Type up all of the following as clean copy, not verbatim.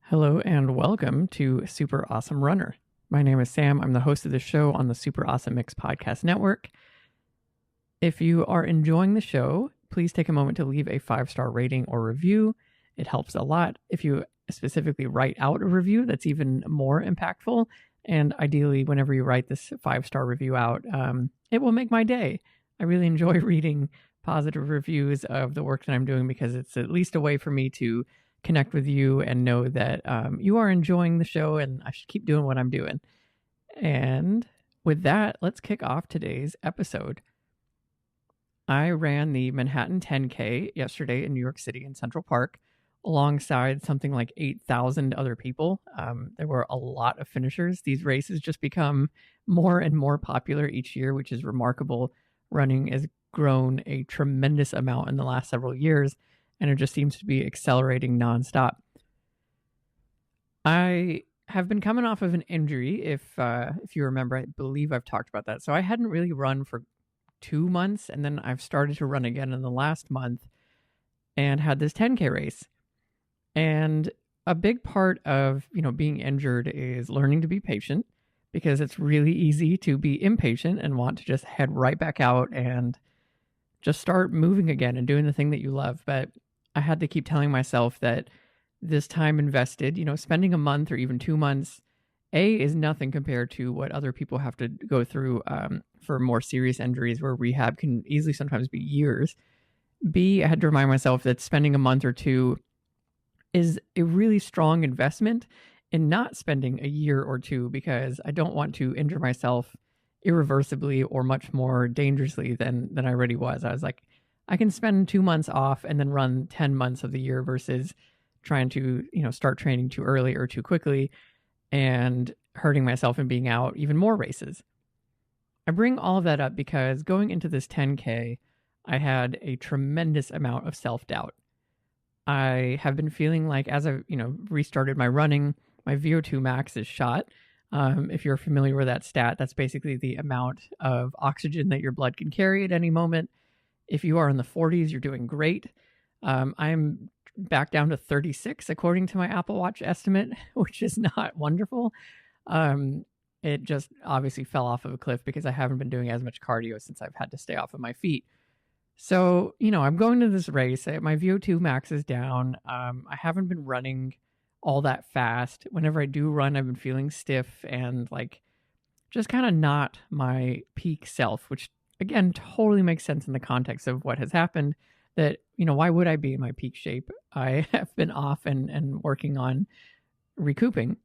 Hello and welcome to Super Awesome Runner. My name is Sam. I'm the host of the show on the Super Awesome Mix Podcast Network. If you are enjoying the show, please take a moment to leave a 5-star rating or review. It helps a lot. If you specifically write out a review, that's even more impactful. And ideally, whenever you write this 5-star review out, it will make my day. I really enjoy reading positive reviews of the work that I'm doing because it's at least a way for me to connect with you and know that you are enjoying the show and I should keep doing what I'm doing. And with that, let's kick off today's episode. I ran the Manhattan 10K yesterday in New York City in Central Park alongside something like 8,000 other people. There were a lot of finishers. These races just become more and more popular each year, which is remarkable. Running has grown a tremendous amount in the last several years, and it just seems to be accelerating nonstop. I have been coming off of an injury, if you remember. I believe I've talked about that. So I hadn't really run for 2 months, and then I've started to run again in the last month and had this 10K race. And a big part of, being injured is learning to be patient, because it's really easy to be impatient and want to just head right back out and just start moving again and doing the thing that you love. But I had to keep telling myself that this time invested, spending a month or even 2 months, is nothing compared to what other people have to go through for more serious injuries where rehab can easily sometimes be years. B, I had to remind myself that spending a month or two is a really strong investment in not spending a year or two, because I don't want to injure myself irreversibly or much more dangerously than I already was. I was like, I can spend 2 months off and then run 10 months of the year versus trying to, start training too early or too quickly and hurting myself and being out even more races. I bring all of that up because going into this 10K, I had a tremendous amount of self-doubt. I have been feeling like as I've, restarted my running, my VO2 max is shot. If you're familiar with that stat, that's basically the amount of oxygen that your blood can carry at any moment. If you are in the 40s, you're doing great. I'm back down to 36, according to my Apple Watch estimate, which is not wonderful. It just obviously fell off of a cliff because I haven't been doing as much cardio since I've had to stay off of my feet. So, I'm going to this race. My VO2 max is down. I haven't been running all that fast. Whenever I do run, I've been feeling stiff and just kind of not my peak self, which again totally makes sense in the context of what has happened. That, why would I be in my peak shape? I have been off and working on recouping.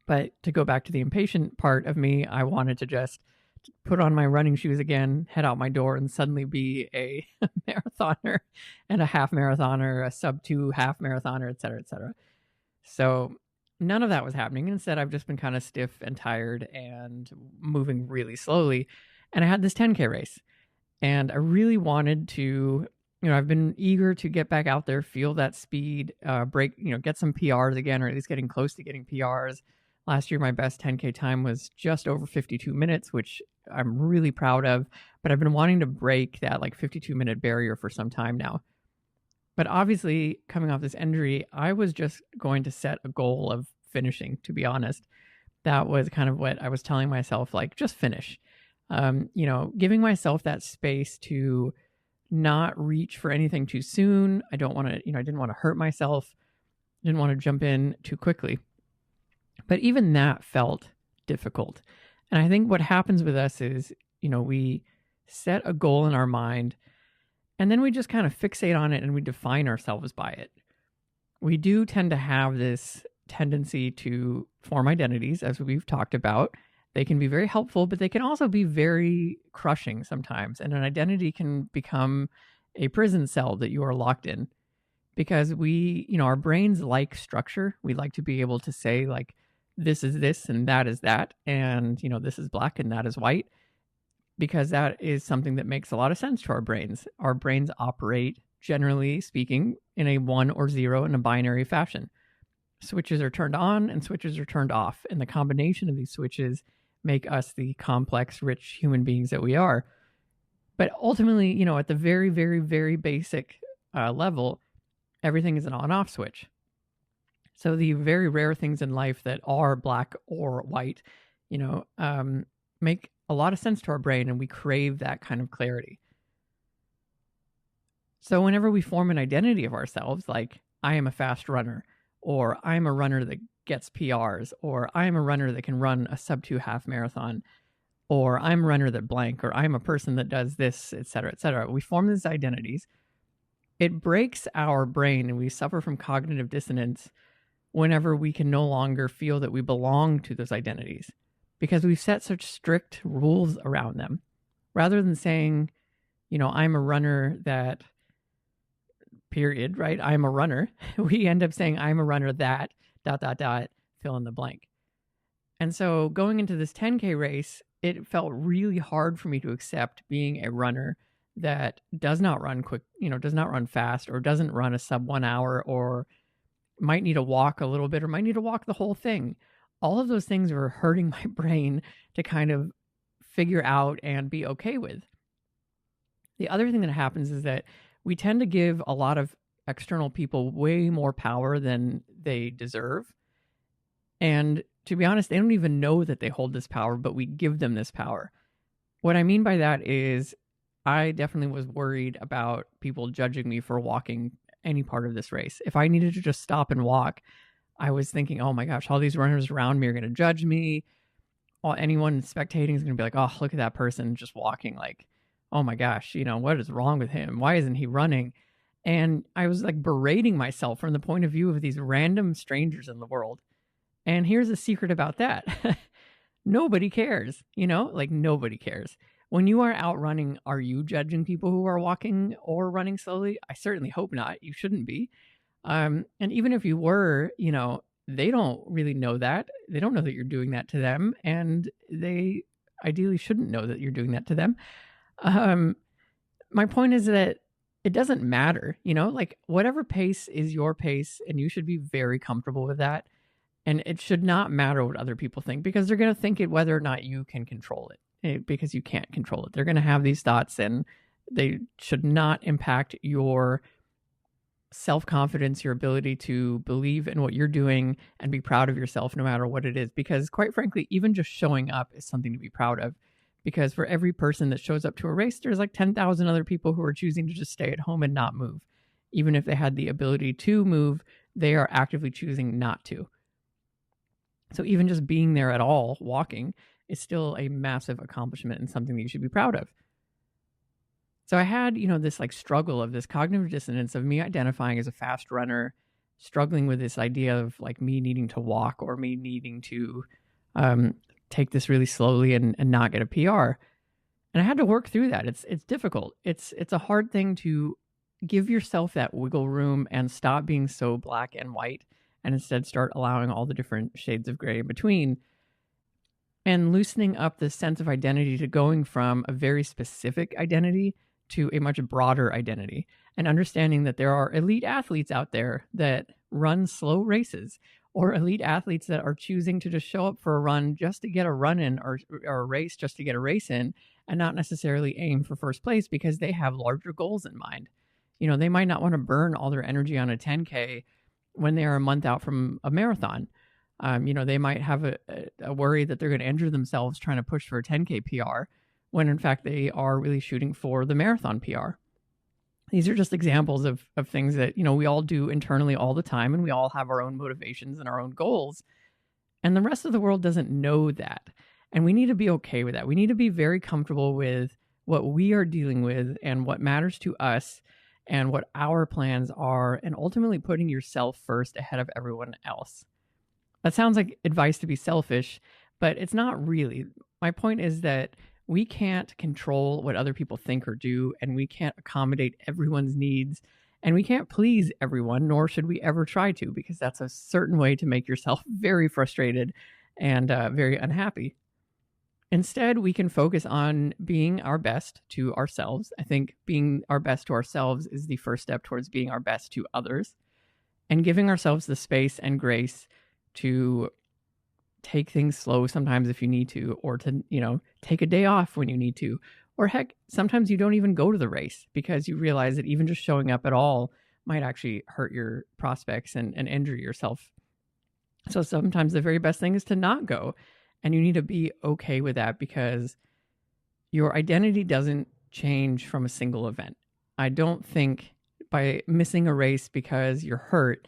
But to go back to the impatient part of me, I wanted to just put on my running shoes again, head out my door, and suddenly be a marathoner and a half marathoner, a sub-2 half marathoner, et cetera, et cetera. So none of that was happening. Instead, I've just been kind of stiff and tired and moving really slowly. And I had this 10K race. And I really wanted to, I've been eager to get back out there, feel that speed, break, get some PRs again, or at least getting close to getting PRs. Last year, my best 10K time was just over 52 minutes, which I'm really proud of. But I've been wanting to break that 52-minute barrier for some time now. But obviously, coming off this injury, I was just going to set a goal of finishing, to be honest. That was kind of what I was telling myself, just finish. Giving myself that space to not reach for anything too soon. I don't want to, I didn't want to hurt myself. Didn't want to jump in too quickly. But even that felt difficult. And I think what happens with us is, we set a goal in our mind and then we just kind of fixate on it and we define ourselves by it. We do tend to have this tendency to form identities, as we've talked about. They can be very helpful, but they can also be very crushing sometimes. And an identity can become a prison cell that you are locked in, because we, our brains like structure. We like to be able to say this is this and that is that. And, this is black and that is white, because that is something that makes a lot of sense to our brains. Our brains operate, generally speaking, in a 1 or 0 in a binary fashion. Switches are turned on and switches are turned off. And the combination of these switches make us the complex, rich human beings that we are. But ultimately, at the very, very, very basic level, everything is an on-off switch. So the very rare things in life that are black or white, make a lot of sense to our brain, and we crave that kind of clarity. So whenever we form an identity of ourselves, like I am a fast runner, or I'm a runner that gets PRs, or I'm a runner that can run a sub 2 half marathon, or I'm a runner that blank, or I'm a person that does this, et cetera, et cetera. We form these identities. It breaks our brain, and we suffer from cognitive dissonance whenever we can no longer feel that we belong to those identities because we've set such strict rules around them. Rather than saying, I'm a runner that, period, right? I'm a runner. We end up saying, I'm a runner that, ... fill in the blank. And so going into this 10K race, it felt really hard for me to accept being a runner that does not run quick, does not run fast, or doesn't run a sub 1 hour, or might need to walk a little bit, or might need to walk the whole thing. All of those things were hurting my brain to kind of figure out and be okay with. The other thing that happens is that we tend to give a lot of external people way more power than they deserve. And to be honest, they don't even know that they hold this power, but we give them this power. What I mean by that is I definitely was worried about people judging me for walking any part of this race. If I needed to just stop and walk, I was thinking, oh my gosh, all these runners around me are going to judge me. Anyone spectating is going to be like, oh, look at that person just walking. Like, oh my gosh, what is wrong with him? Why isn't he running? And I was like berating myself from the point of view of these random strangers in the world. And here's a secret about that. Nobody cares, nobody cares. When you are out running, are you judging people who are walking or running slowly? I certainly hope not. You shouldn't be. And even if you were, they don't really know that. They don't know that you're doing that to them. And they ideally shouldn't know that you're doing that to them. My point is that it doesn't matter, whatever pace is your pace, and you should be very comfortable with that. And it should not matter what other people think, because they're going to think it whether or not you can control it, because you can't control it. They're going to have these thoughts, and they should not impact your self-confidence, your ability to believe in what you're doing and be proud of yourself no matter what it is. Because quite frankly, even just showing up is something to be proud of. Because for every person that shows up to a race, there's like 10,000 other people who are choosing to just stay at home and not move. Even if they had the ability to move, they are actively choosing not to. So even just being there at all, walking, is still a massive accomplishment and something that you should be proud of. So I had, this like struggle of this cognitive dissonance of me identifying as a fast runner, struggling with this idea of like me needing to walk, or me needing to take this really slowly and not get a PR. And I had to work through that. It's difficult. It's a hard thing to give yourself that wiggle room and stop being so black and white, and instead start allowing all the different shades of gray in between, and loosening up the sense of identity to going from a very specific identity to a much broader identity, and understanding that there are elite athletes out there that run slow races, or elite athletes that are choosing to just show up for a run just to get a run in, or a race just to get a race in, and not necessarily aim for first place because they have larger goals in mind. They might not want to burn all their energy on a 10K when they are a month out from a marathon. They might have a worry that they're going to injure themselves trying to push for a 10K PR, when in fact they are really shooting for the marathon PR. These are just examples of things that, we all do internally all the time, and we all have our own motivations and our own goals. And the rest of the world doesn't know that. And we need to be okay with that. We need to be very comfortable with what we are dealing with and what matters to us and what our plans are, and ultimately putting yourself first ahead of everyone else. That sounds like advice to be selfish, but it's not really. My point is that we can't control what other people think or do, and we can't accommodate everyone's needs, and we can't please everyone, nor should we ever try to, because that's a certain way to make yourself very frustrated and very unhappy. Instead, we can focus on being our best to ourselves. I think being our best to ourselves is the first step towards being our best to others, and giving ourselves the space and grace to take things slow sometimes if you need to, or to, take a day off when you need to, or heck, sometimes you don't even go to the race because you realize that even just showing up at all might actually hurt your prospects and injure yourself So sometimes the very best thing is to not go. And you need to be okay with that, because your identity doesn't change from a single event. I don't think by missing a race because you're hurt,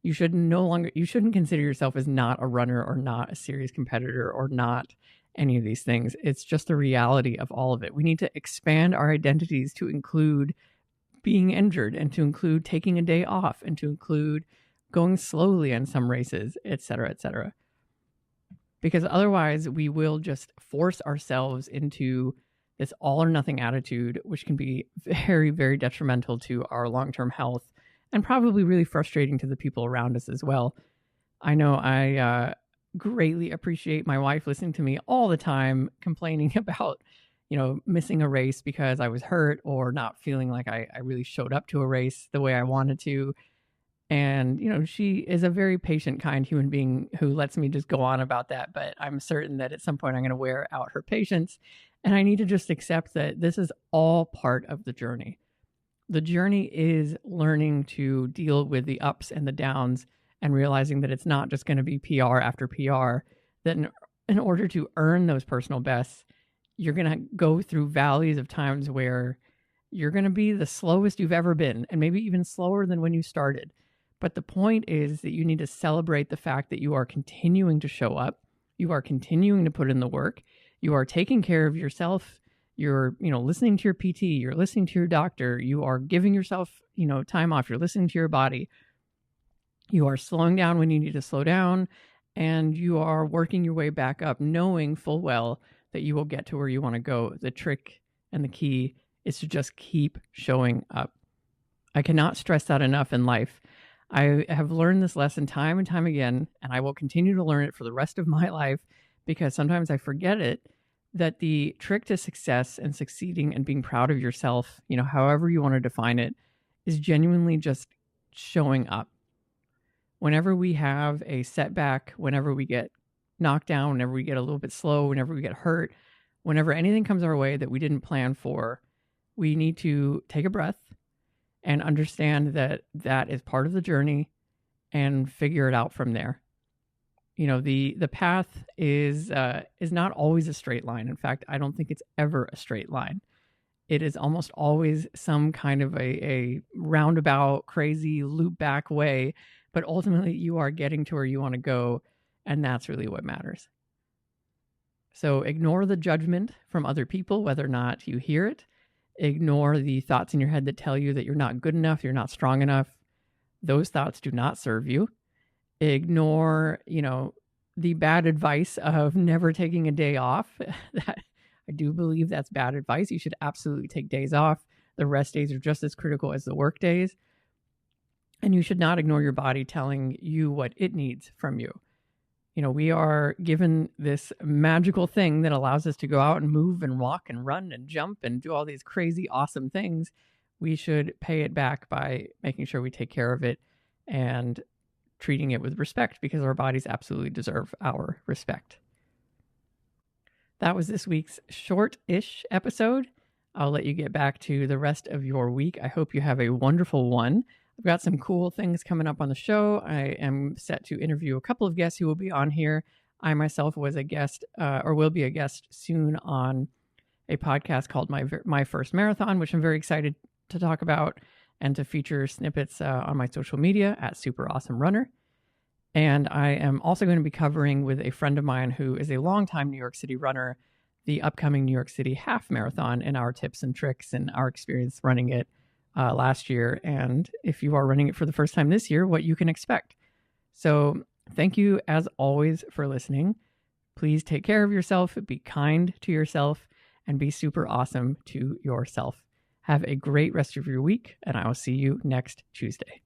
you shouldn't consider yourself as not a runner or not a serious competitor or not any of these things. It's just the reality of all of it. We need to expand our identities to include being injured, and to include taking a day off, and to include going slowly on some races, etc., etc. Because otherwise we will just force ourselves into this all or nothing attitude, which can be very, very detrimental to our long-term health, and probably really frustrating to the people around us as well. I know I greatly appreciate my wife listening to me all the time complaining about, missing a race because I was hurt, or not feeling like I really showed up to a race the way I wanted to. And, she is a very patient, kind human being who lets me just go on about that. But I'm certain that at some point I'm going to wear out her patience. And I need to just accept that this is all part of the journey. The journey is learning to deal with the ups and the downs, and realizing that it's not just going to be PR after PR, that in order to earn those personal bests, you're going to go through valleys of times where you're going to be the slowest you've ever been, and maybe even slower than when you started. But the point is that you need to celebrate the fact that you are continuing to show up. You are continuing to put in the work. You are taking care of yourself. You're, listening to your PT. You're listening to your doctor. You are giving yourself, time off. You're listening to your body. You are slowing down when you need to slow down. And you are working your way back up, knowing full well that you will get to where you want to go. The trick and the key is to just keep showing up. I cannot stress that enough in life. I have learned this lesson time and time again, and I will continue to learn it for the rest of my life, because sometimes I forget it, that the trick to success and succeeding and being proud of yourself, however you want to define it, is genuinely just showing up. Whenever we have a setback, whenever we get knocked down, whenever we get a little bit slow, whenever we get hurt, whenever anything comes our way that we didn't plan for, we need to take a breath and understand that that is part of the journey, and figure it out from there. The path is not always a straight line. In fact, I don't think it's ever a straight line. It is almost always some kind of a roundabout, crazy loop back way, but ultimately you are getting to where you want to go, and that's really what matters. So ignore the judgment from other people, whether or not you hear it. Ignore the thoughts in your head that tell you that you're not good enough, you're not strong enough. Those thoughts do not serve you. Ignore, the bad advice of never taking a day off. That, I do believe that's bad advice. You should absolutely take days off. The rest days are just as critical as the work days. And you should not ignore your body telling you what it needs from you. We are given this magical thing that allows us to go out and move and walk and run and jump and do all these crazy, awesome things. We should pay it back by making sure we take care of it and treating it with respect, because our bodies absolutely deserve our respect. That was this week's short-ish episode. I'll let you get back to the rest of your week. I hope you have a wonderful one. I've got some cool things coming up on the show. I am set to interview a couple of guests who will be on here. I myself was a guest, or will be a guest soon, on a podcast called My First Marathon, which I'm very excited to talk about and to feature snippets on my social media at Super Awesome Runner. And I am also going to be covering with a friend of mine who is a longtime New York City runner the upcoming New York City half marathon, and our tips and tricks and our experience running it last year, and if you are running it for the first time this year, what you can expect. So thank you as always for listening. Please take care of yourself, be kind to yourself, and be super awesome to yourself. Have a great rest of your week, and I will see you next Tuesday.